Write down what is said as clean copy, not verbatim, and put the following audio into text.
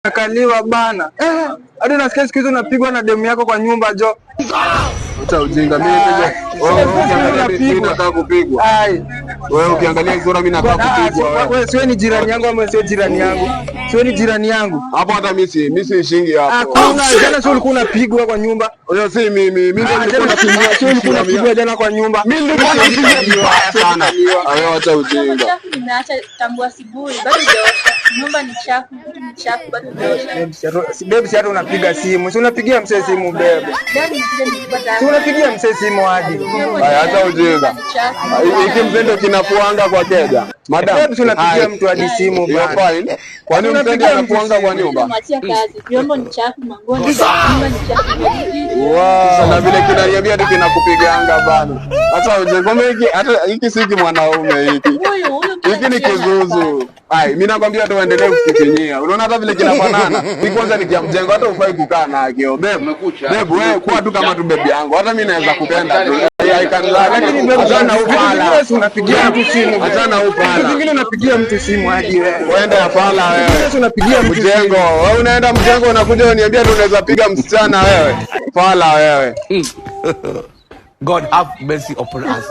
Nakaliwa bana. Hadi nasikia siku hizo unapigwa na demu yako kwa nyumba jo. Acha ujinga mimi mimi nataka kupigwa. Wewe ukiangalia sura mimi nataka kupigwa. Wewe sio ni jirani yangu ama sio jirani yangu? Sio ni jirani yangu. Hapo hata mimi si shingi hapo. Hakuna jana sio ulikuwa unapigwa kwa nyumba. Wewe si mimi ndio nilikuwa napigwa, sio ulikuwa unapigwa jana kwa nyumba. Mimi nilikuwa napigwa sana. Ayo acha ujinga. Nimeacha tangu asubuhi bado sijaosha. Nyumba ni chafu, vitu ni chafu bado sijaosha. Si babe, si hata unapiga simu. Si unapigia msee simu babe. Si unapigia msee simu hadi. Haya acha ujinga. Hiki mpendo kinapuanga kwa keja. Madam, babe, si unapigia mtu hadi simu bana. Fine. Kwani mpendo anapuanga kwa nyumba? Nimemwachia kazi. Vyombo ni chafu, manguo ni chafu, nyumba ni chafu. Wow, na vile kinaniambia tu kinakupiganga bana. Acha ujinga. Hata hiki si mwanaume hiki. Hiki ni kizuzu. Mimi nakwambia tu endelee kufikiria. Unaona hata vile kinafanana. Mimi kwanza nikiamjengo hata ufai kukaa na akio. Babe, wewe kwa tu kama tu baby yangu. Hata mimi naweza kupenda tu. Lakini babe sana upala. Unapigia mtu simu. Achana upala. Zingine unapigia mtu simu hadi wewe. Uende afala wewe. Unapigia mtu mjengo. Wewe unaenda mjengo unakuja uniambia tu unaweza piga msichana wewe. Fala wewe. God have mercy upon us.